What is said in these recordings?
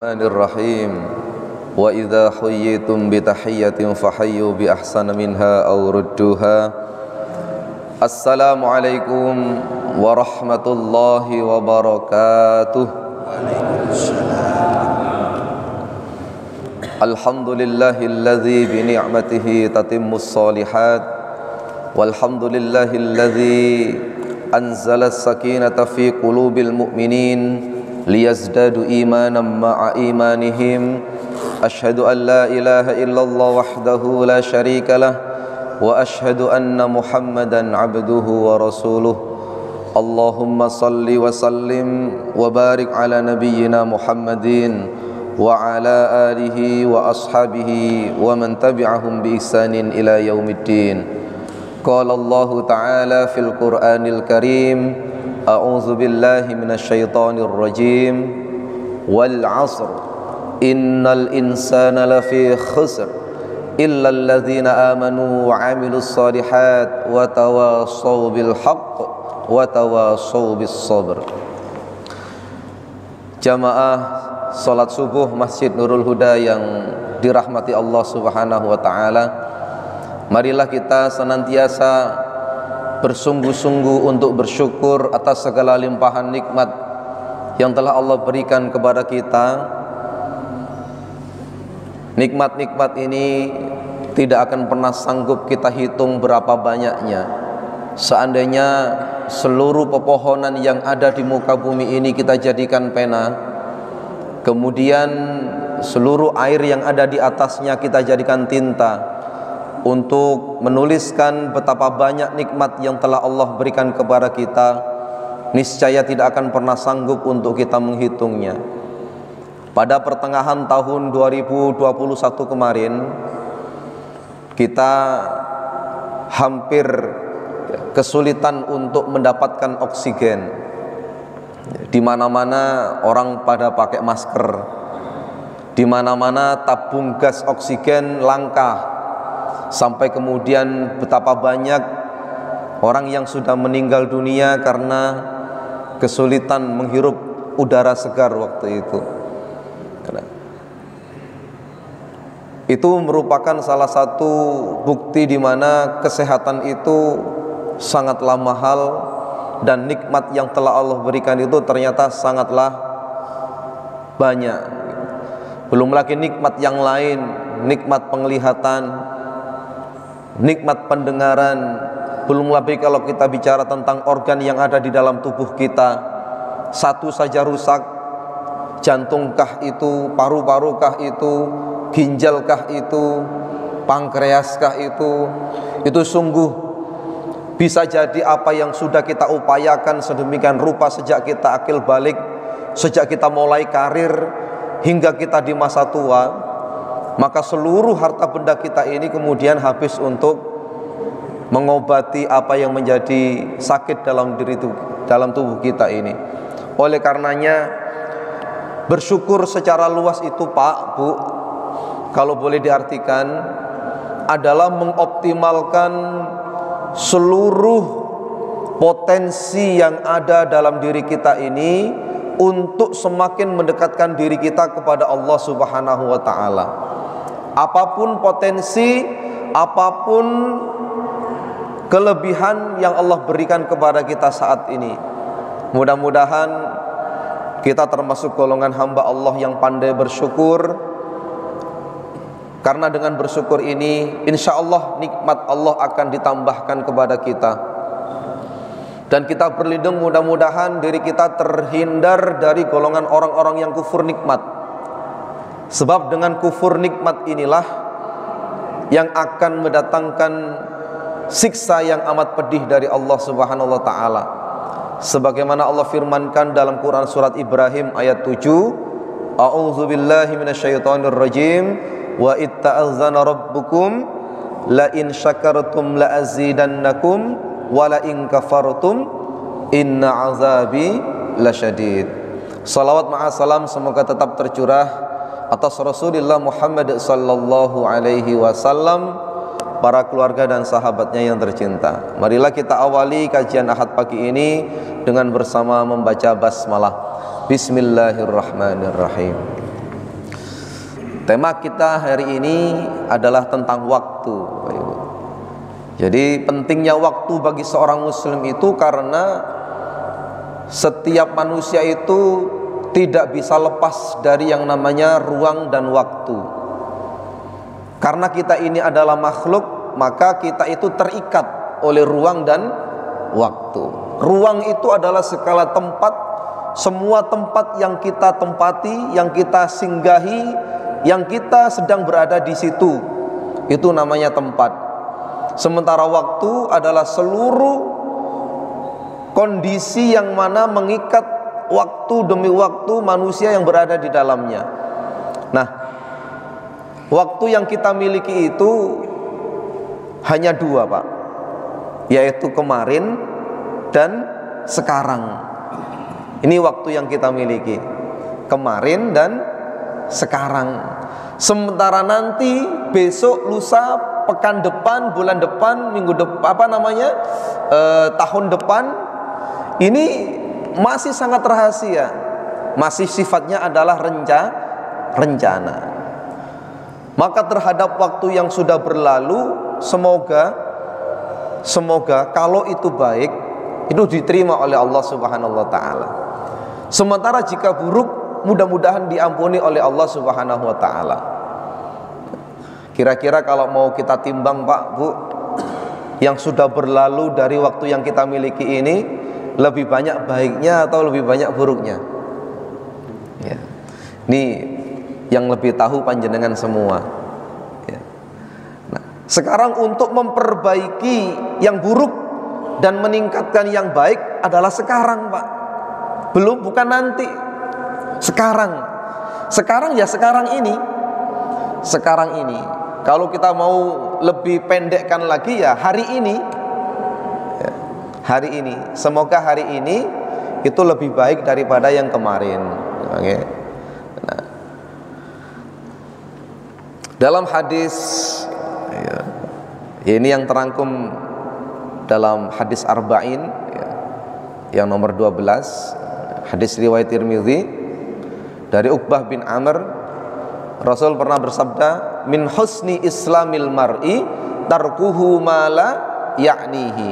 Bismillahirrahmanirrahim. Wa idza huyyitum bi tahiyyatin fahayyu bi ahsana minha aw rudduha. Assalamualaikum warahmatullahi wabarakatuh. Alhamdulillahilladzi bi ni'matihi tatimmus shalihat. Walhamdulillahilladzi anzala as-sakinata fi qulubil mu'minin liyazdadu imanan ma'a imanihim. Ashhadu an la ilaha illallah wahdahu la syarika lah wa ashhadu anna Muhammadan abduhu wa rasuluh. Allahumma salli wa sallim wa barik ala nabiyyina Muhammadin wa ala alihi wa ashabihi wa man tabi'ahum bi ihsanin ila yaumiddin. Qala Allah ta'ala fil Qur'anil Karim, a'udzu billahi minasyaitonir rajim. Wal 'asr innal insana lafi khusr illa alladzina amanu wa 'amilus shalihat wa tawassaw bil haqq wa tawassaw bis sabr. Jamaah salat subuh Masjid Nurul Huda yang dirahmati Allah Subhanahu wa taala, marilah kita senantiasa bersungguh-sungguh untuk bersyukur atas segala limpahan nikmat yang telah Allah berikan kepada kita. Nikmat-nikmat ini tidak akan pernah sanggup kita hitung berapa banyaknya. Seandainya seluruh pepohonan yang ada di muka bumi ini kita jadikan pena, kemudian seluruh air yang ada di atasnya kita jadikan tinta untuk menuliskan betapa banyak nikmat yang telah Allah berikan kepada kita, niscaya tidak akan pernah sanggup untuk kita menghitungnya. Pada pertengahan tahun 2021 kemarin, kita hampir kesulitan untuk mendapatkan oksigen. Di mana-mana orang pada pakai masker, di mana-mana tabung gas oksigen langka, sampai kemudian betapa banyak orang yang sudah meninggal dunia karena kesulitan menghirup udara segar waktu itu. Itu merupakan salah satu bukti di mana kesehatan itu sangatlah mahal dan nikmat yang telah Allah berikan itu ternyata sangatlah banyak. Belum lagi nikmat yang lain, nikmat penglihatan, nikmat pendengaran, belum lagi kalau kita bicara tentang organ yang ada di dalam tubuh kita, satu saja rusak, jantungkah itu, paru-parukah itu, ginjalkah itu, pankreaskah itu sungguh bisa jadi apa yang sudah kita upayakan sedemikian rupa sejak kita akil balik, sejak kita mulai karir hingga kita di masa tua, maka seluruh harta benda kita ini kemudian habis untuk mengobati apa yang menjadi sakit dalam tubuh kita ini. Oleh karenanya bersyukur secara luas itu Pak, Bu, kalau boleh diartikan adalah mengoptimalkan seluruh potensi yang ada dalam diri kita ini untuk semakin mendekatkan diri kita kepada Allah Subhanahu wa taala. Apapun potensi, apapun kelebihan yang Allah berikan kepada kita saat ini, mudah-mudahan kita termasuk golongan hamba Allah yang pandai bersyukur. Karena dengan bersyukur ini, insya Allah nikmat Allah akan ditambahkan kepada kita, dan kita berlindung mudah-mudahan diri kita terhindar dari golongan orang-orang yang kufur nikmat. Sebab dengan kufur nikmat inilah yang akan mendatangkan siksa yang amat pedih dari Allah Subhanahu wa taala. Sebagaimana Allah firmankan dalam Quran surat Ibrahim ayat 7, a'udzu billahi minasyaitonir rajim, wa itta'azzana rabbukum la in syakartum la azidannakum wa la in kafartum inna azabi lasyadid. Salawat ma'asalam semoga tetap tercurah atas Rasulullah Muhammad sallallahu alaihi wasallam, para keluarga dan sahabatnya yang tercinta. Marilah kita awali kajian Ahad pagi ini dengan bersama membaca basmalah. Bismillahirrahmanirrahim. Tema kita hari ini adalah tentang waktu. Jadi pentingnya waktu bagi seorang muslim itu karena setiap manusia itu tidak bisa lepas dari yang namanya ruang dan waktu. Karena kita ini adalah makhluk, maka kita itu terikat oleh ruang dan waktu. Ruang itu adalah segala tempat, semua tempat yang kita tempati, yang kita singgahi, yang kita sedang berada di situ, itu namanya tempat. Sementara waktu adalah seluruh kondisi yang mana mengikat waktu demi waktu manusia yang berada di dalamnya. Nah, waktu yang kita miliki itu hanya dua, Pak, yaitu kemarin dan sekarang. Ini waktu yang kita miliki, kemarin dan sekarang. Sementara nanti, besok, lusa, pekan depan, bulan depan, minggu depan, tahun depan, ini masih sangat rahasia, masih sifatnya adalah rencana. Maka terhadap waktu yang sudah berlalu, semoga kalau itu baik, itu diterima oleh Allah Subhanahu wa taala. Sementara jika buruk, mudah-mudahan diampuni oleh Allah Subhanahu wa taala. Kira-kira kalau mau kita timbang, Pak, Bu, yang sudah berlalu dari waktu yang kita miliki ini, lebih banyak baiknya atau lebih banyak buruknya? Ya. Ini yang lebih tahu panjenengan semua. Ya. Nah, sekarang untuk memperbaiki yang buruk dan meningkatkan yang baik adalah sekarang, Pak. Bukan nanti. Sekarang ya sekarang ini. Kalau kita mau lebih pendekkan lagi ya hari ini. Ya, hari ini. Semoga hari ini itu lebih baik daripada yang kemarin. Oke. Nah, dalam hadis ya, ini yang terangkum dalam hadis Arba'in ya, yang nomor 12, hadis riwayat Tirmidzi dari Uqbah bin Amr. Rasul pernah bersabda, min husni islamil mar'i tarkuhu ma la ya'nihi.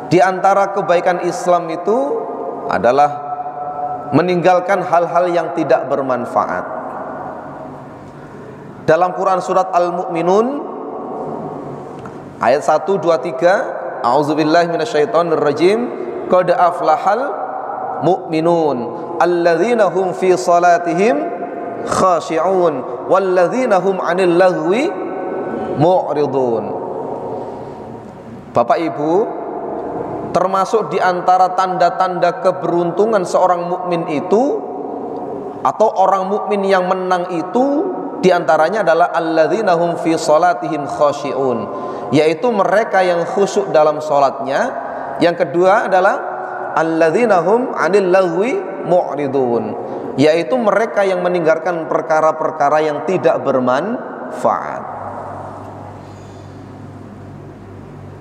Di antara kebaikan Islam itu adalah meninggalkan hal-hal yang tidak bermanfaat. Dalam Quran surat Al-Mu'minun ayat 1, 2, 3, a'udzubillahi minasyaitonirrajim, qad aflahal mu'minun alladzina hum fi salatihim khashi'un walladzina hum 'anil lagwi mu'ridun. Bapak Ibu, termasuk di antara tanda-tanda keberuntungan seorang mukmin itu atau orang mukmin yang menang itu, di antaranya adalah alladzina hum fi salatihim khashi'un, yaitu mereka yang khusyuk dalam salatnya. Yang kedua adalah alladzina hum 'anil lagwi mu'ridun, yaitu mereka yang meninggalkan perkara-perkara yang tidak bermanfaat.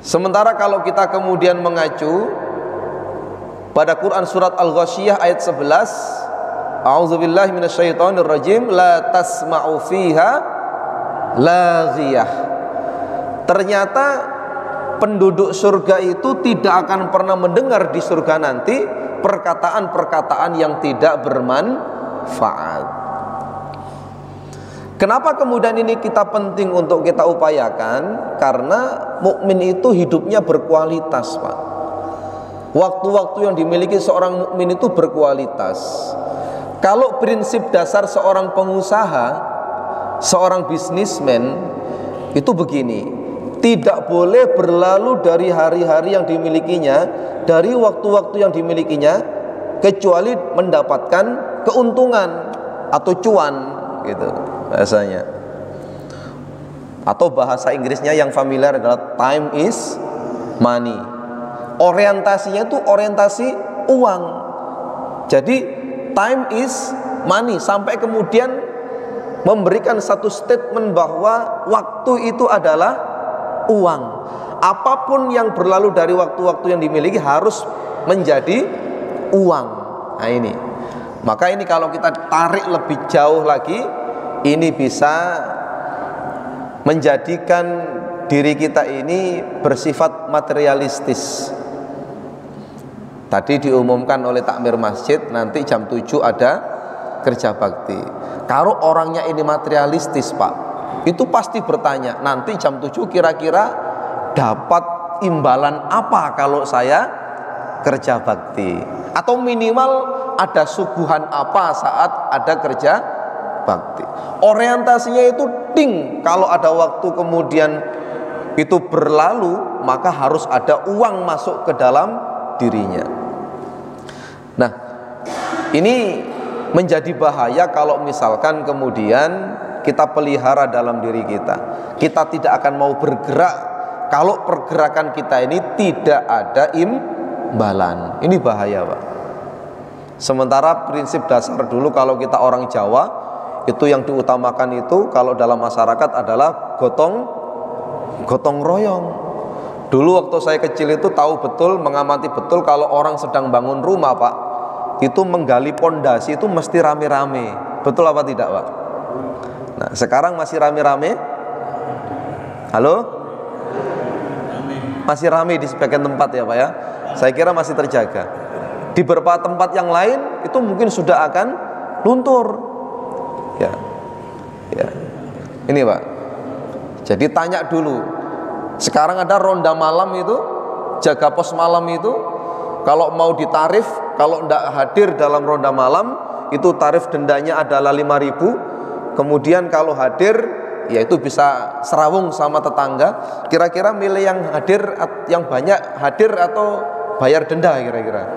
Sementara kalau kita kemudian mengacu pada Quran surat Al-Ghasyiyah ayat 11, a'udzubillahi minasyaitonirrajim, la tasma'u fiha laghiyah. Ternyata penduduk surga itu tidak akan pernah mendengar di surga nanti perkataan-perkataan yang tidak bermanfaat. Kenapa kemudian ini kita penting untuk kita upayakan? Karena mukmin itu hidupnya berkualitas, Pak. Waktu-waktu yang dimiliki seorang mukmin itu berkualitas. Kalau prinsip dasar seorang pengusaha, seorang bisnismen itu begini, tidak boleh berlalu dari hari-hari yang dimilikinya, dari waktu-waktu yang dimilikinya, kecuali mendapatkan keuntungan atau cuan, gitu bahasanya. Atau bahasa Inggrisnya yang familiar adalah time is money. Orientasinya itu orientasi uang. Jadi time is money, sampai kemudian memberikan satu statement bahwa waktu itu adalah uang. Apapun yang berlalu dari waktu-waktu yang dimiliki harus menjadi uang. Nah ini, maka ini kalau kita tarik lebih jauh lagi, ini bisa menjadikan diri kita ini bersifat materialistis. Tadi diumumkan oleh takmir masjid, nanti jam 7 ada kerja bakti. Kalau orangnya ini materialistis, Pak, itu pasti bertanya, nanti jam 7 kira-kira dapat imbalan apa kalau saya kerja bakti? Atau minimal ada suguhan apa saat ada kerja bakti? Orientasinya itu ting, kalau ada waktu kemudian itu berlalu, maka harus ada uang masuk ke dalam dirinya. Nah, ini menjadi bahaya kalau misalkan kemudian kita pelihara dalam diri kita. Kita tidak akan mau bergerak kalau pergerakan kita ini tidak ada imbalan. Ini bahaya, Pak. Sementara prinsip dasar dulu kalau kita orang Jawa, itu yang diutamakan itu kalau dalam masyarakat adalah gotong royong. Dulu waktu saya kecil itu tahu betul, mengamati betul kalau orang sedang bangun rumah, Pak, itu menggali pondasi itu mesti rame-rame. Betul apa tidak, Pak? Nah, sekarang masih rame-rame? Halo? Masih rame di sebagian tempat ya, Pak ya? Saya kira masih terjaga. Di beberapa tempat yang lain itu mungkin sudah akan luntur. Ya. Ini, Pak. Jadi tanya dulu. Sekarang ada ronda malam itu, jaga pos malam itu, kalau mau ditarif, kalau tidak hadir dalam ronda malam, itu tarif dendanya adalah 5.000. Kemudian kalau hadir, yaitu bisa serawung sama tetangga. Kira-kira milih yang hadir, yang banyak hadir atau bayar denda kira-kira?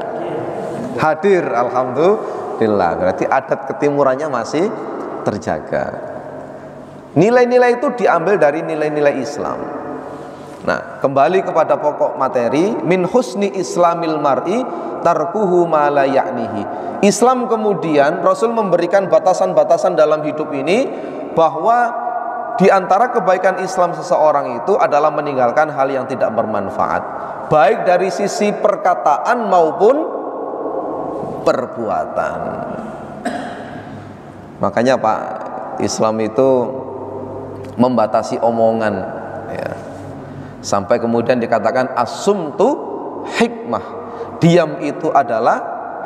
Hadir, alhamdulillah. Berarti adat ketimurannya masih terjaga. Nilai-nilai itu diambil dari nilai-nilai Islam. Nah, kembali kepada pokok materi, min husni islamil mar'i tarkuhu ma la ya'nihi. Islam kemudian Rasul memberikan batasan-batasan dalam hidup ini, bahwa di antara kebaikan Islam seseorang itu adalah meninggalkan hal yang tidak bermanfaat, baik dari sisi perkataan maupun perbuatan. Makanya Pak, Islam itu membatasi omongan ya. Sampai kemudian dikatakan as-sumtu hikmah. Diam itu adalah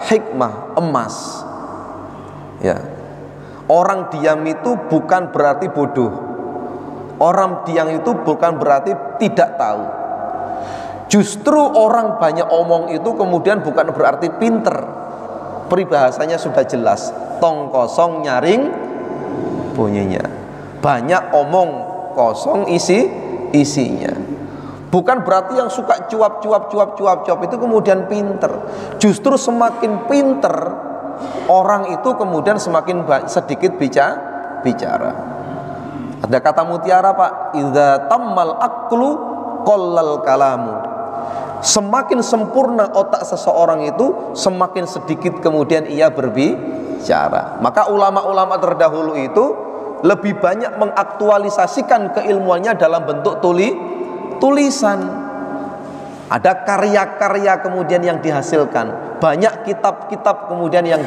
hikmah, emas. Ya. Orang diam itu bukan berarti bodoh. Orang diam itu bukan berarti tidak tahu. Justru orang banyak omong itu kemudian bukan berarti pinter. Peribahasanya sudah jelas, tong kosong nyaring bunyinya. Banyak omong kosong isinya. Bukan berarti yang suka cuap itu kemudian pinter. Justru semakin pinter orang itu kemudian semakin sedikit bicara. Ada kata mutiara, Pak, idza tammal aqlu qallal kalamu. Semakin sempurna otak seseorang itu, semakin sedikit kemudian ia berbicara. Maka ulama-ulama terdahulu itu lebih banyak mengaktualisasikan keilmuannya dalam bentuk tulisan. Ada karya-karya kemudian yang dihasilkan, banyak kitab-kitab kemudian yang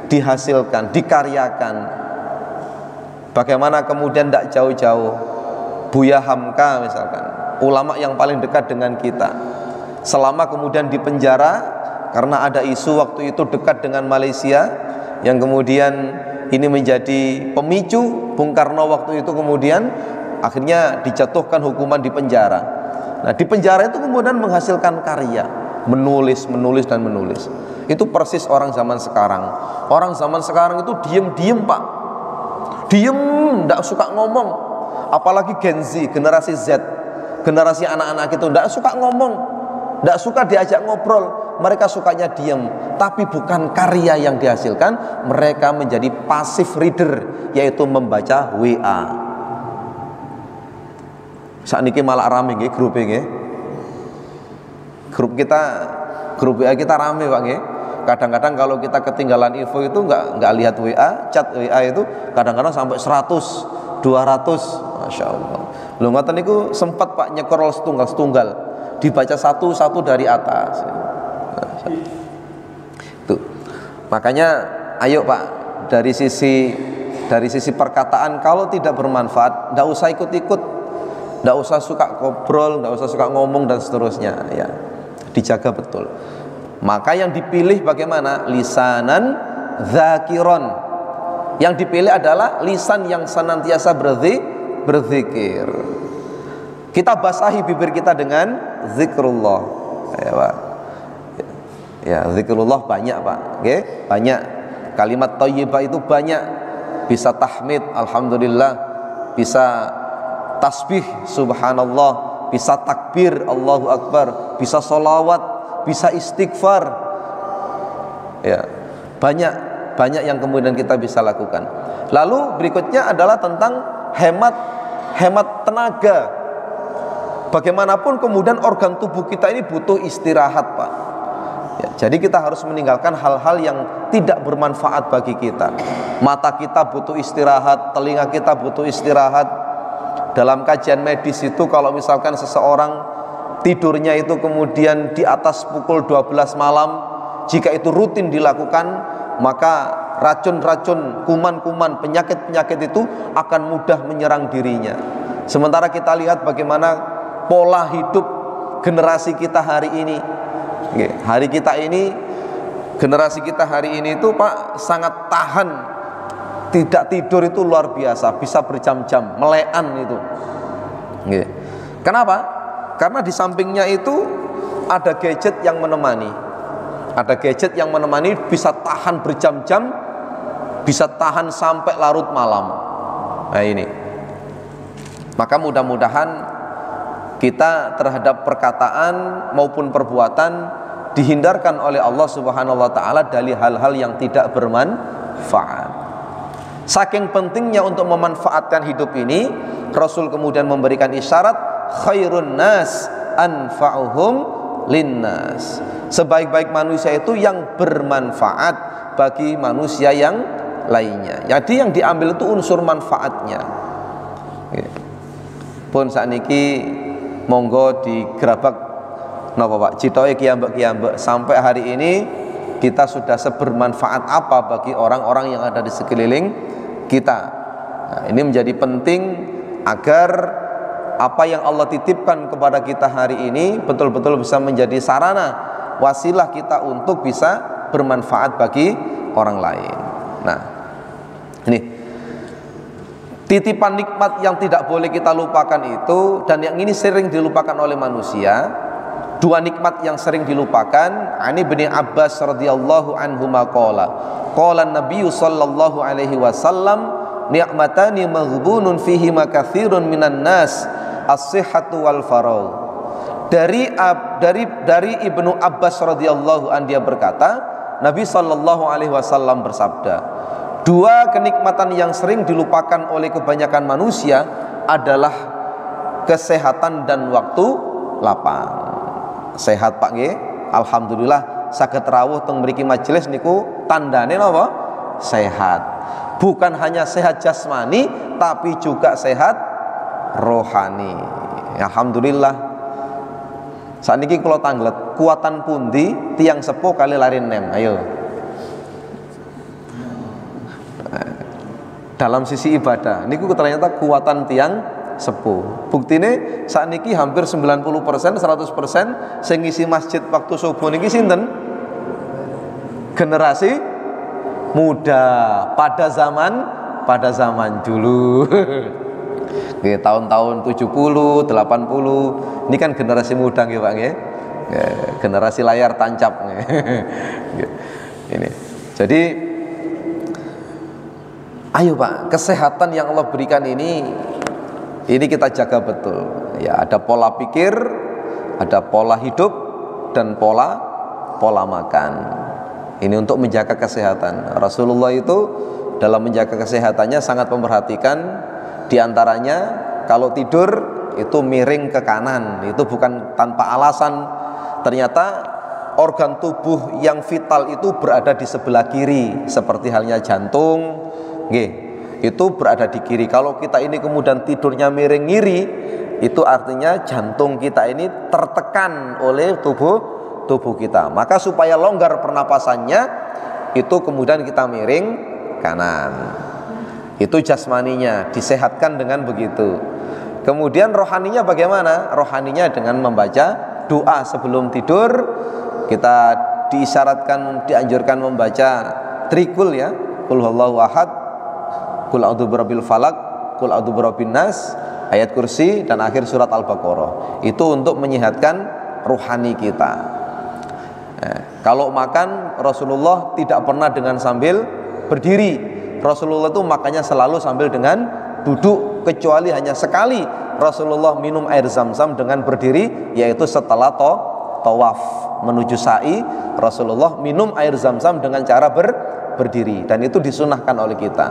dihasilkan, dikaryakan. Bagaimana kemudian tidak jauh-jauh Buya Hamka misalkan, ulama yang paling dekat dengan kita, selama kemudian di penjara karena ada isu waktu itu dekat dengan Malaysia, yang kemudian ini menjadi pemicu Bung Karno waktu itu kemudian akhirnya dijatuhkan hukuman di penjara. Nah, di penjara itu kemudian menghasilkan karya, menulis. Itu persis orang zaman sekarang. Orang zaman sekarang itu diem, Pak. Diem, tidak suka ngomong. Apalagi Gen Z, generasi Z, generasi anak-anak itu tidak suka ngomong, tidak suka diajak ngobrol. Mereka sukanya diem. Tapi bukan karya yang dihasilkan, mereka menjadi passive reader, yaitu membaca WA. Saat ini malah rame nggih grup nggih. Grup WA kita rame, Pak nggih. Kadang-kadang kalau kita ketinggalan info itu enggak lihat WA, chat WA itu kadang-kadang sampai 100, 200. Masya Allah. Lho ngoten niku sempat Pak nyekrol setunggal dibaca satu-satu dari atas. Tuh. Makanya ayo Pak, dari sisi dari sisi perkataan kalau tidak bermanfaat, tidak usah ikut-ikut, tidak usah suka ngobrol, tidak usah suka ngomong dan seterusnya, ya, dijaga betul. Maka yang dipilih bagaimana? Lisanan dzakiron. Yang dipilih adalah lisan yang senantiasa berzikir. Kita basahi bibir kita dengan zikrullah, ya Pak. Ya, zikrullah banyak Pak, oke? Banyak. Kalimat thayyibah itu banyak. Bisa tahmid, alhamdulillah, bisa tasbih, subhanallah, bisa takbir, Allahu akbar, bisa sholawat, bisa istighfar. Ya, banyak yang kemudian kita bisa lakukan. Lalu berikutnya adalah tentang hemat tenaga. Bagaimanapun kemudian organ tubuh kita ini butuh istirahat Pak. Ya, jadi kita harus meninggalkan hal-hal yang tidak bermanfaat bagi kita. Mata kita butuh istirahat, telinga kita butuh istirahat. Dalam kajian medis itu kalau misalkan seseorang tidurnya itu kemudian di atas pukul 12 malam, jika itu rutin dilakukan, maka racun-racun, kuman-kuman, penyakit-penyakit itu akan mudah menyerang dirinya. Sementara kita lihat bagaimana pola hidup generasi kita hari ini. Generasi kita hari ini itu Pak sangat tahan, tidak tidur itu luar biasa, bisa berjam-jam, melean itu. Kenapa? Karena di sampingnya itu ada gadget yang menemani. Ada gadget yang menemani, bisa tahan berjam-jam, bisa tahan sampai larut malam. Nah ini. Maka mudah-mudahan kita terhadap perkataan maupun perbuatan dihindarkan oleh Allah Subhanahu wa taala dari hal-hal yang tidak bermanfaat. Saking pentingnya untuk memanfaatkan hidup ini, Rasul kemudian memberikan isyarat khairun nas anfa'uhum linnas. Sebaik-baik manusia itu yang bermanfaat bagi manusia yang lainnya. Jadi yang diambil itu unsur manfaatnya. Pun sakniki monggo digerabak napa Pak citoke kiambek-kiambek sampai hari ini kita sudah sebermanfaat apa bagi orang-orang yang ada di sekeliling kita. Nah, ini menjadi penting agar apa yang Allah titipkan kepada kita hari ini betul-betul bisa menjadi sarana wasilah kita untuk bisa bermanfaat bagi orang lain. Nah, ini titipan nikmat yang tidak boleh kita lupakan itu, dan yang ini sering dilupakan oleh manusia. Dua nikmat yang sering dilupakan. Ani bin Abbas radhiyallahu anhu maqala qala an-nabiy sallallahu alaihi wasallam ni'matani maghbunun fihi ma katsirun minan nas as-sihhatu wal faragh. Dari Ibnu Abbas radhiyallahu anhu dia berkata, Nabi sallallahu alaihi wasallam bersabda, dua kenikmatan yang sering dilupakan oleh kebanyakan manusia adalah kesehatan dan waktu lapang. Sehat Pak nggih, alhamdulillah saged rawuh teng mriki majelis niku tandane napa? Sehat. Bukan hanya sehat jasmani tapi juga sehat rohani. Alhamdulillah. Sakniki kula tanglet, kuatan pundi tiang sepuh kali lari nem. Ayo. Dalam sisi ibadah niku ternyata kuatan tiang sepuh. Buktine sakniki hampir 90%, 100% sing ngisi masjid waktu subuh niki sinten? Generasi muda pada zaman dulu. Nggih, tahun-tahun 70, 80. Ini kan generasi muda nggih Pak nggih. Generasi layar tancap nggih. Ini. Jadi ayo Pak, kesehatan yang Allah berikan ini kita jaga betul. Ya, ada pola pikir, ada pola hidup dan pola makan. Ini untuk menjaga kesehatan. Rasulullah itu dalam menjaga kesehatannya sangat memperhatikan, diantaranya kalau tidur itu miring ke kanan. Itu bukan tanpa alasan. Ternyata organ tubuh yang vital itu berada di sebelah kiri, seperti halnya jantung. Itu berada di kiri. Kalau kita ini kemudian tidurnya miring ngiri, itu artinya jantung kita ini tertekan oleh tubuh kita. Maka supaya longgar pernapasannya, itu kemudian kita miring kanan. Itu jasmaninya, disehatkan dengan begitu. Kemudian rohaninya bagaimana? Rohaninya dengan membaca doa sebelum tidur. Kita diisyaratkan, dianjurkan membaca trikul ya, qul huwallahu ahad, qul a'udzu birabbil falaq, qul a'udzu birabbin nas, ayat kursi dan akhir surat Al-Baqarah. Itu untuk menyehatkan rohani kita. Kalau makan, Rasulullah tidak pernah dengan sambil berdiri. Rasulullah itu makannya selalu sambil dengan duduk, kecuali hanya sekali Rasulullah minum air zam-zam dengan berdiri, yaitu setelah tawaf menuju sa'i. Rasulullah minum air zam-zam dengan cara berdiri, dan itu disunahkan oleh kita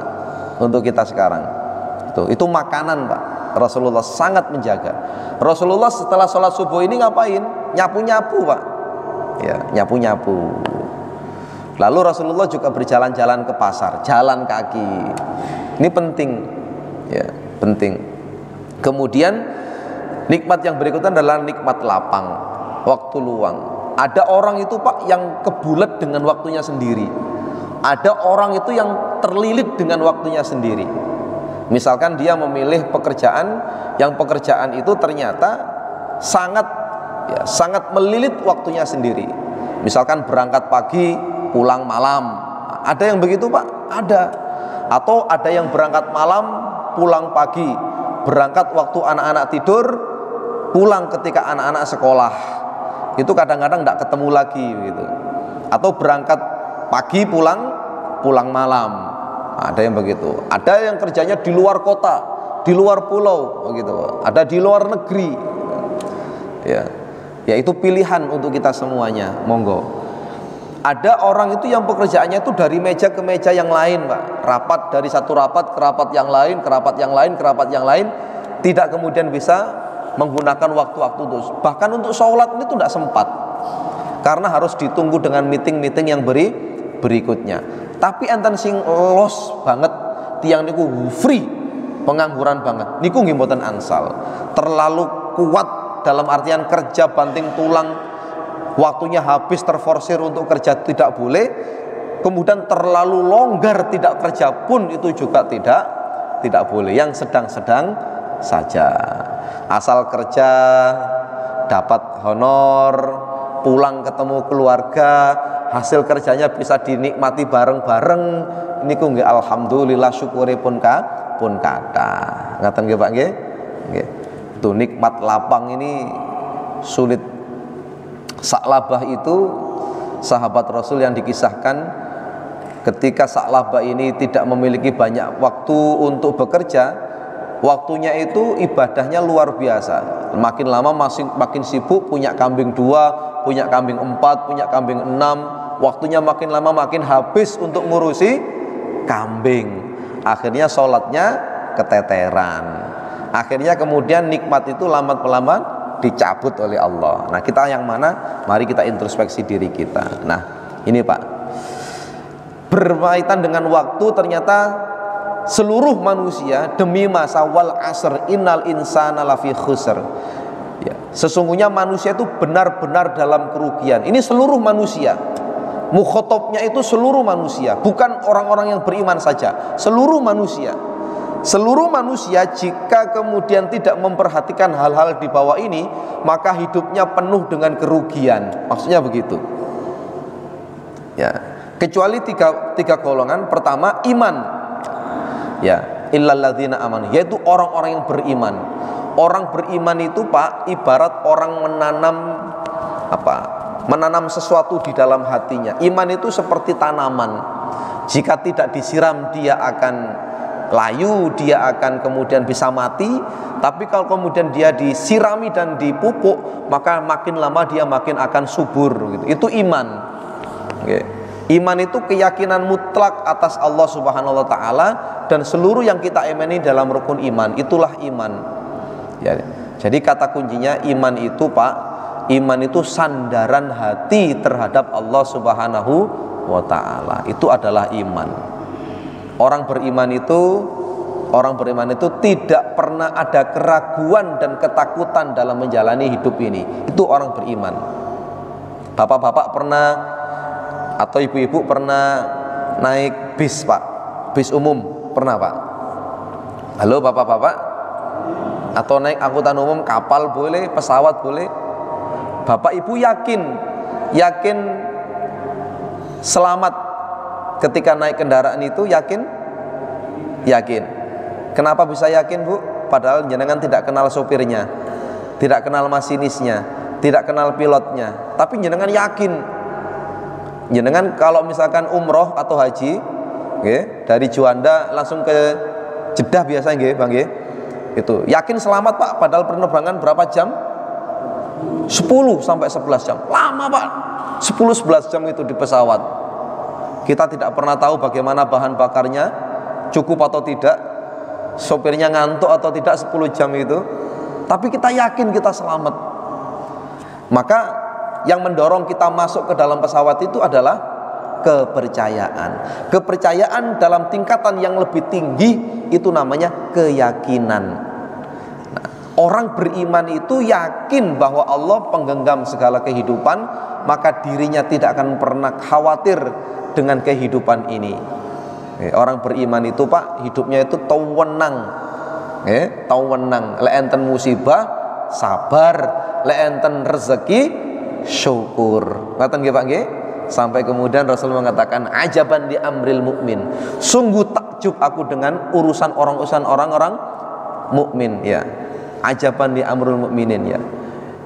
untuk kita sekarang. Itu makanan, Pak. Rasulullah sangat menjaga. Rasulullah setelah sholat subuh ini ngapain? Nyapu-nyapu, Pak. Ya, nyapu-nyapu. Lalu Rasulullah juga berjalan-jalan ke pasar, jalan kaki. Ini penting, ya, penting. Kemudian nikmat yang berikutnya adalah nikmat lapang, waktu luang. Ada orang itu, Pak, yang kebulet dengan waktunya sendiri. Ada orang itu yang terlilit dengan waktunya sendiri. Misalkan dia memilih pekerjaan, yang pekerjaan itu ternyata sangat melilit waktunya sendiri. Misalkan berangkat pagi, pulang malam. Ada yang begitu, Pak? Ada. Atau ada yang berangkat malam, pulang pagi. Berangkat waktu anak-anak tidur, pulang ketika anak-anak sekolah. Itu kadang-kadang tidak ketemu lagi gitu. Atau berangkat pagi, pulang malam. Ada yang begitu. Ada yang kerjanya di luar kota, di luar pulau begitu. Ada di luar negeri. Ya itu pilihan untuk kita semuanya. Monggo. Ada orang itu yang pekerjaannya itu dari meja ke meja yang lain, Pak. Rapat dari satu rapat ke rapat yang lain, ke rapat yang lain, ke rapat yang lain. Tidak kemudian bisa menggunakan waktu-waktu itu. Bahkan untuk sholat ini tuh tidak sempat, karena harus ditunggu dengan meeting-meeting yang berikutnya. Tapi enten sing los banget, tiang niku free, pengangguran banget. Niku nggih mboten ansal. Terlalu kuat dalam artian kerja banting tulang, waktunya habis, terforsir untuk kerja tidak boleh. Kemudian terlalu longgar tidak kerja pun itu juga tidak boleh. Yang sedang-sedang saja. Asal kerja, dapat honor, pulang ketemu keluarga, hasil kerjanya bisa dinikmati bareng-bareng. Niku nggih alhamdulillah, syukuripun kata. Ngaten nggih, Pak nggih? Nggih. Itu nikmat lapang ini sulit. Sa'labah itu sahabat Rasul yang dikisahkan ketika Sa'labah ini tidak memiliki banyak waktu untuk bekerja, waktunya itu ibadahnya luar biasa. Makin lama makin sibuk, punya kambing 2, punya kambing 4, punya kambing 6. Waktunya makin lama makin habis untuk ngurusi kambing. Akhirnya sholatnya keteteran. Akhirnya kemudian nikmat itu lambat-lambat dicabut oleh Allah. Nah, kita yang mana? Mari kita introspeksi diri kita. Nah, ini Pak, berkaitan dengan waktu, ternyata seluruh manusia demi masa wal asr innal insana lafi khusr. Ya, sesungguhnya manusia itu benar-benar dalam kerugian. Ini seluruh manusia. Mukhotabnya itu seluruh manusia, bukan orang-orang yang beriman saja. Seluruh manusia. Seluruh manusia jika kemudian tidak memperhatikan hal-hal di bawah ini, maka hidupnya penuh dengan kerugian. Maksudnya begitu. Ya, kecuali tiga golongan. Pertama, iman. Ya, illalladzina amanu, yaitu orang-orang yang beriman. Orang beriman itu, Pak, ibarat orang menanam sesuatu di dalam hatinya. Iman itu seperti tanaman. Jika tidak disiram, dia akan layu, dia akan kemudian bisa mati. Tapi kalau kemudian dia disirami dan dipupuk, maka makin lama dia makin akan subur gitu. Itu iman. Okay. Iman itu keyakinan mutlak atas Allah Subhanahu wa taala dan seluruh yang kita imani dalam rukun iman. Itulah iman. Ya. Jadi kata kuncinya iman itu, Pak, iman itu sandaran hati terhadap Allah Subhanahu wa taala. Itu adalah iman. Orang beriman itu tidak pernah ada keraguan dan ketakutan dalam menjalani hidup ini. Itu orang beriman. Bapak-bapak pernah atau ibu-ibu pernah naik bis, Pak? Bis umum pernah, Pak? Halo bapak-bapak, atau naik angkutan umum, kapal boleh, pesawat boleh. Bapak ibu yakin selamat ketika naik kendaraan itu, yakin? Kenapa bisa yakin bu? Padahal jenengan tidak kenal sopirnya, tidak kenal masinisnya, tidak kenal pilotnya, tapi jenengan yakin. Jenengan kalau misalkan umroh atau haji, dari Juanda langsung ke Jeddah biasanya bang, itu yakin selamat pak, padahal penerbangan berapa jam? 10 sampai 11 jam, lama pak, 10-11 jam itu di pesawat. Kita tidak pernah tahu bagaimana bahan bakarnya, cukup atau tidak, sopirnya ngantuk atau tidak 10 jam itu, tapi kita yakin kita selamat. Maka yang mendorong kita masuk ke dalam pesawat itu adalah kepercayaan dalam tingkatan yang lebih tinggi, itu namanya keyakinan. Orang beriman itu yakin bahwa Allah penggenggam segala kehidupan, maka dirinya tidak akan pernah khawatir dengan kehidupan ini. Orang beriman itu pak, hidupnya itu tawenang, le enten musibah sabar, le enten rezeki syukur. Ngaten nggih Pak nggih? Sampai kemudian Rasul mengatakan, ajaban di amril mukmin, sungguh takjub aku dengan urusan orang-orang mukmin, ya. Ajaban di amrul mukminin, ya.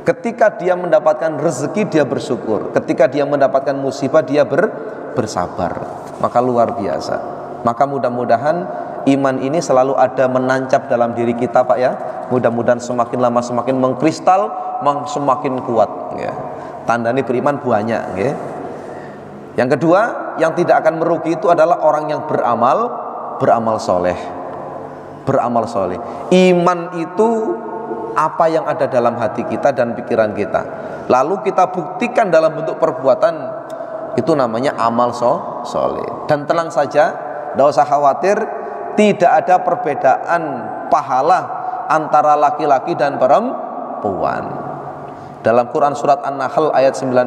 Ketika dia mendapatkan rezeki dia bersyukur, ketika dia mendapatkan musibah dia bersabar. Maka luar biasa. Maka mudah-mudahan iman ini selalu ada menancap dalam diri kita pak ya. Mudah-mudahan semakin lama semakin mengkristal, semakin kuat, ya. Tandanya beriman banyak, ya. Yang kedua, yang tidak akan merugi itu adalah orang yang beramal soleh. Beramal soleh. Iman itu apa yang ada dalam hati kita dan pikiran kita, lalu kita buktikan dalam bentuk perbuatan, itu namanya amal soleh. Dan tenang saja, tidak usah khawatir, tidak ada perbedaan pahala antara laki-laki dan perempuan. Dalam Quran surat An-Nahl ayat 97,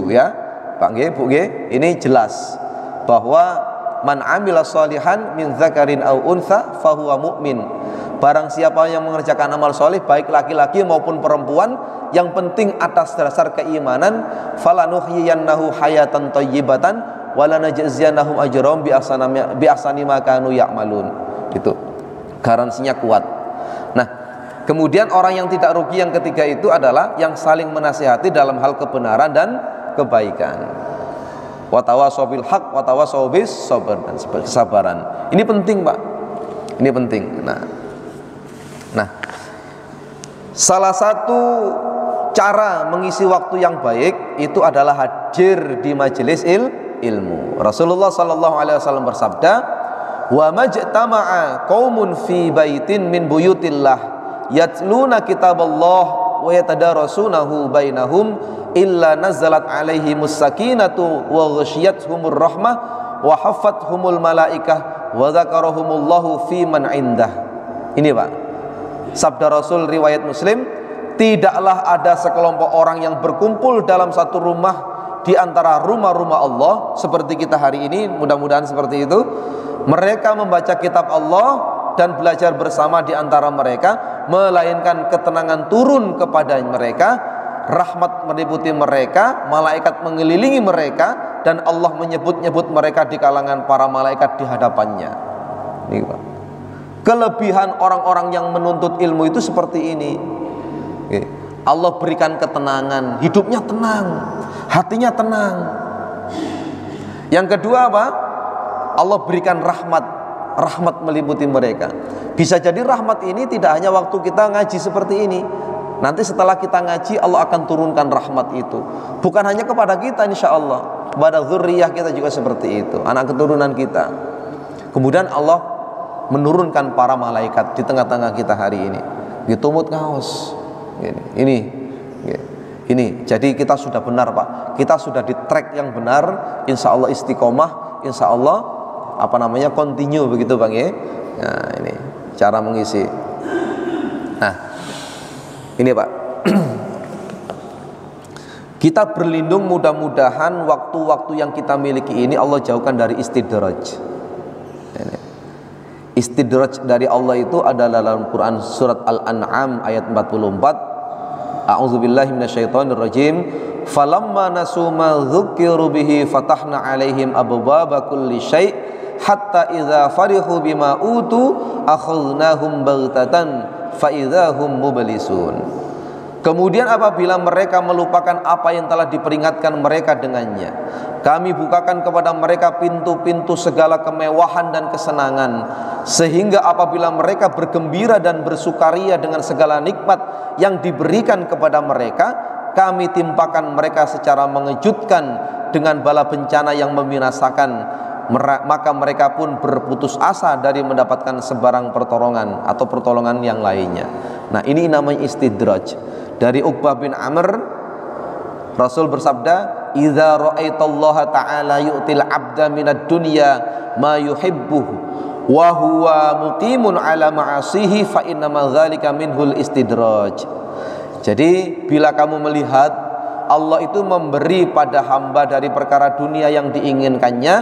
ya Pak nggih, Bu nggih, ini jelas bahwa man amila sholihan min dzakarin aw untha fahuwa mu'min. Barang siapa yang mengerjakan amal soleh, baik laki-laki maupun perempuan, yang penting atas dasar keimanan, falanuhyiyannahu hayatan thayyibatan walanajziyannahum ajrahum bi ahsani ma kanu ya'malun. Itu garansinya kuat. Nah, kemudian orang yang tidak rugi yang ketiga itu adalah yang saling menasihati dalam hal kebenaran dan kebaikan. Watawasau bil haq, watawasau bis sabr, dan kesabaran. Ini penting pak, ini penting. Nah, salah satu cara mengisi waktu yang baik itu adalah hadir di majelis ilmu. Rasulullah sallallahu alaihi wasallam bersabda, wa majtama'a qaumun fi baitin min buyutillah yatluna kitaballah wa yatadarasunahu bainahum illa nazalat alaihimus sakinatu wa ghasyiyatuhumur rahmah wa haffathumul malaikah wa dzakarahumullahu fi man indah. Ini Pak, sabda Rasul riwayat Muslim, tidaklah ada sekelompok orang yang berkumpul dalam satu rumah di antara rumah-rumah Allah seperti kita hari ini, mudah-mudahan seperti itu. Mereka membaca kitab Allah dan belajar bersama di antara mereka, melainkan ketenangan turun kepada mereka, rahmat meliputi mereka, malaikat mengelilingi mereka, dan Allah menyebut-nyebut mereka di kalangan para malaikat di hadapannya. Ini Pak, kelebihan orang-orang yang menuntut ilmu itu seperti ini. Allah berikan ketenangan, hidupnya tenang, hatinya tenang. Yang kedua apa? Allah berikan rahmat meliputi mereka. Bisa jadi rahmat ini tidak hanya waktu kita ngaji seperti ini. Nanti setelah kita ngaji, Allah akan turunkan rahmat itu. Bukan hanya kepada kita, insya Allah, kepada zuriyah kita juga seperti itu, anak keturunan kita. Kemudian Allah menurunkan para malaikat di tengah-tengah kita hari ini. Ditumut ngaos. Ini. Jadi kita sudah benar Pak. Kita sudah di track yang benar. Insya Allah istiqomah. Insya Allah continue begitu Bang ya. Nah ini cara mengisi. Nah ini Pak, kita berlindung, mudah-mudahan waktu-waktu yang kita miliki ini Allah jauhkan dari istidraj. Istidraj dari Allah itu adalah dalam Quran surat Al-An'am ayat 44. A'udzubillahi minasyaitonirrajim. Falamma nasu ma dzukiru bihi fatahna 'alaihim abwaaba kulli syai' hatta idza farihu bima utu akhadnahum baghtatan fa idzahum mublisun. Kemudian apabila mereka melupakan apa yang telah diperingatkan mereka dengannya, kami bukakan kepada mereka pintu-pintu segala kemewahan dan kesenangan, sehingga apabila mereka bergembira dan bersukaria dengan segala nikmat yang diberikan kepada mereka, kami timpakan mereka secara mengejutkan dengan bala bencana yang membinasakan. Maka mereka pun berputus asa dari mendapatkan sebarang pertolongan atau pertolongan yang lainnya. Nah, ini namanya istidraj. Dari Uqbah bin Amr, Rasul bersabda, "Idza ra'aitallaha ta'ala yu'til 'abda minad dunya ma yuhibbuhu wa huwa muqimun 'ala ma'asihi fa inna ma dzalika minhul istidraj." Jadi, bila kamu melihat Allah itu memberi pada hamba dari perkara dunia yang diinginkannya,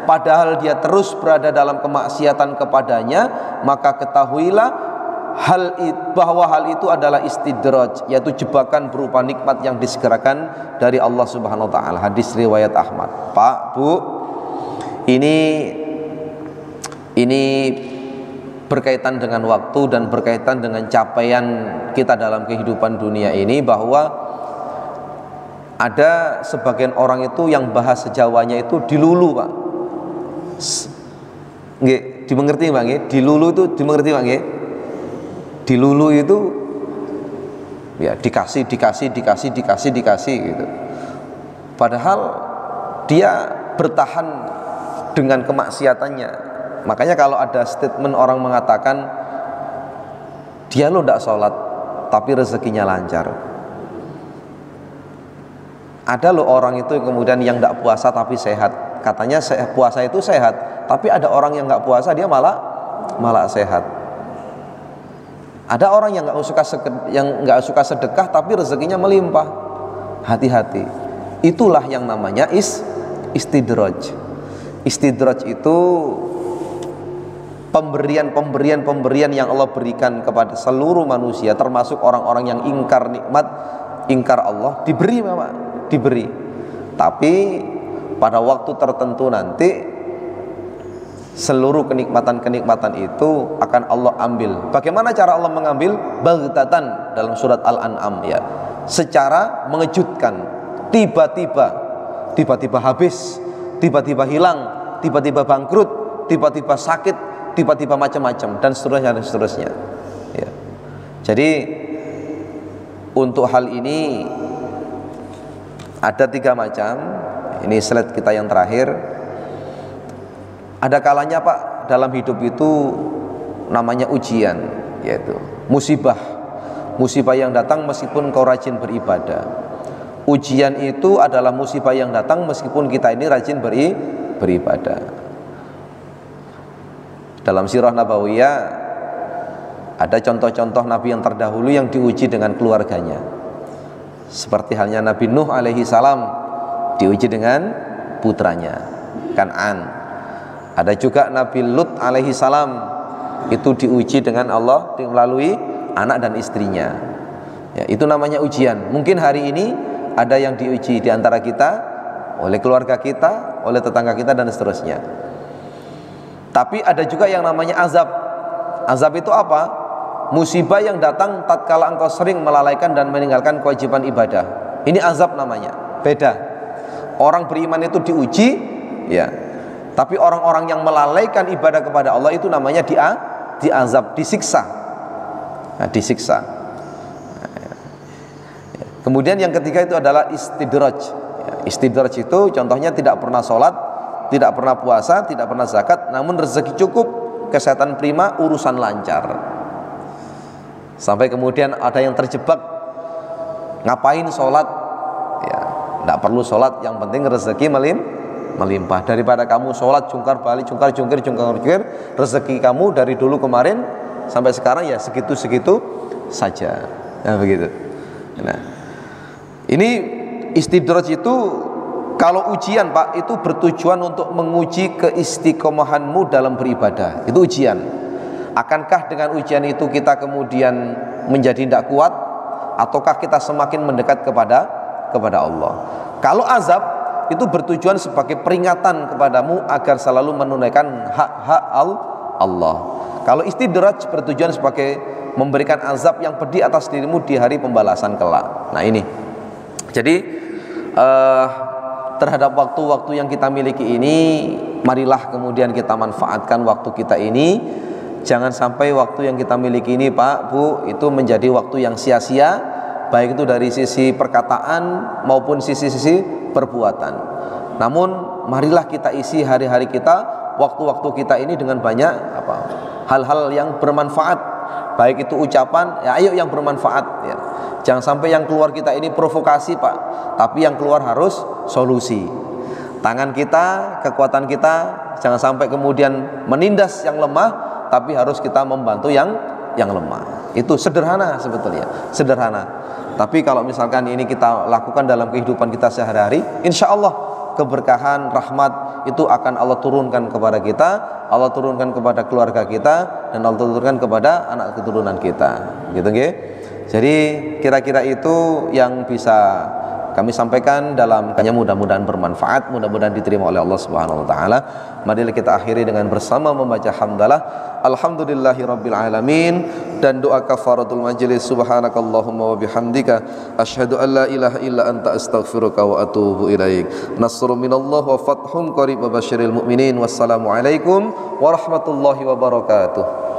padahal dia terus berada dalam kemaksiatan kepadanya, maka ketahuilah bahwa hal itu adalah istidraj, yaitu jebakan berupa nikmat yang disegerakan dari Allah Subhanahu wa taala. Hadis riwayat Ahmad. Pak, Bu, ini berkaitan dengan waktu dan berkaitan dengan capaian kita dalam kehidupan dunia ini, bahwa ada sebagian orang itu yang bahasa Jawanya itu dilulu, Pak. Nggih, dimengerti, Pak, nggih? Dilulu itu dimengerti, Pak, nggih? Dilulu itu ya dikasih gitu. Padahal dia bertahan dengan kemaksiatannya. Makanya kalau ada statement orang mengatakan dia lo tidak sholat tapi rezekinya lancar. Ada lo orang itu kemudian yang tidak puasa tapi sehat. Katanya puasa itu sehat, tapi ada orang yang nggak puasa dia malah sehat. Ada orang yang nggak suka sedekah tapi rezekinya melimpah. Hati-hati. Itulah yang namanya istidraj. Istidraj itu pemberian yang Allah berikan kepada seluruh manusia, termasuk orang-orang yang ingkar nikmat, ingkar Allah, diberi. Tapi pada waktu tertentu nanti seluruh kenikmatan itu akan Allah ambil. Bagaimana cara Allah mengambil? Baghtatan dalam surat Al-An'am, ya. Secara mengejutkan, tiba-tiba habis, tiba-tiba hilang, tiba-tiba bangkrut, tiba-tiba sakit, tiba-tiba macam-macam dan seterusnya. Ya. Jadi untuk hal ini ada 3 macam. Ini slide kita yang terakhir. Ada kalanya, Pak, dalam hidup itu namanya ujian, yaitu musibah yang datang meskipun kau rajin beribadah. Ujian itu adalah musibah yang datang meskipun kita ini rajin beribadah. Dalam sirah Nabawiyah ada contoh-contoh Nabi yang terdahulu yang diuji dengan keluarganya. Seperti halnya Nabi Nuh alaihi salam diuji dengan putranya Kan'an. Ada juga Nabi Lut alaihi salam itu diuji dengan Allah melalui anak dan istrinya. Ya, itu namanya ujian. Mungkin hari ini ada yang diuji di antara kita, oleh keluarga kita, oleh tetangga kita dan seterusnya. Tapi ada juga yang namanya azab. Azab itu apa? Musibah yang datang tatkala engkau sering melalaikan dan meninggalkan kewajiban ibadah. Ini azab namanya. Beda. Orang beriman itu diuji, ya. Tapi orang-orang yang melalaikan ibadah kepada Allah itu namanya diazab, disiksa. Nah, disiksa. Kemudian yang ketiga itu adalah istidraj. Istidraj itu contohnya tidak pernah sholat, tidak pernah puasa, tidak pernah zakat, namun rezeki cukup, kesehatan prima, urusan lancar. Sampai kemudian ada yang terjebak, ngapain sholat? Ya, tidak perlu sholat, yang penting rezeki melimpah. Daripada kamu sholat jungkar balik, jungkar jungkir, rezeki kamu dari dulu kemarin sampai sekarang ya segitu-segitu saja. Nah, begitu. Nah, ini istidraj itu kalau ujian, Pak, itu bertujuan untuk menguji keistiqomahanmu dalam beribadah. Itu ujian. Akankah dengan ujian itu kita kemudian menjadi tidak kuat, ataukah kita semakin mendekat kepada Allah? Kalau azab itu bertujuan sebagai peringatan kepadamu agar selalu menunaikan hak-hak Allah. Kalau istidraj bertujuan sebagai memberikan azab yang pedih atas dirimu di hari pembalasan kelak. Nah ini. Jadi terhadap waktu-waktu yang kita miliki ini, marilah kemudian kita manfaatkan waktu kita ini. Jangan sampai waktu yang kita miliki ini, Pak, Bu, itu menjadi waktu yang sia-sia, baik itu dari sisi perkataan maupun sisi-sisi perbuatan. Namun marilah kita isi hari-hari kita, waktu-waktu kita ini dengan banyak hal-hal yang bermanfaat, baik itu ucapan, ya ayo yang bermanfaat ya. Jangan sampai yang keluar kita ini provokasi, Pak, tapi yang keluar harus solusi. Tangan kita, kekuatan kita, jangan sampai kemudian menindas yang lemah, tapi harus kita membantu yang lemah. Itu sederhana sebetulnya, sederhana. Tapi kalau misalkan ini kita lakukan dalam kehidupan kita sehari-hari, insya Allah keberkahan, rahmat itu akan Allah turunkan kepada kita, Allah turunkan kepada keluarga kita, dan Allah turunkan kepada anak keturunan kita. Gitu nggih? Jadi kira-kira itu yang bisa kami sampaikan dalam kanya, mudah-mudahan bermanfaat, mudah-mudahan diterima oleh Allah Subhanahu wa taala. Marilah kita akhiri dengan bersama membaca hamdalah alhamdulillahirabbil alamin dan doa kafaratul majlis. Subhanakallahumma wa bihamdika asyhadu an la ilaha illa anta astaghfiruka wa atubu ilaik. Nasrun minallah wa fathun qarib wa basyiril mu'minin. Wassalamu alaikum warahmatullahi wabarakatuh.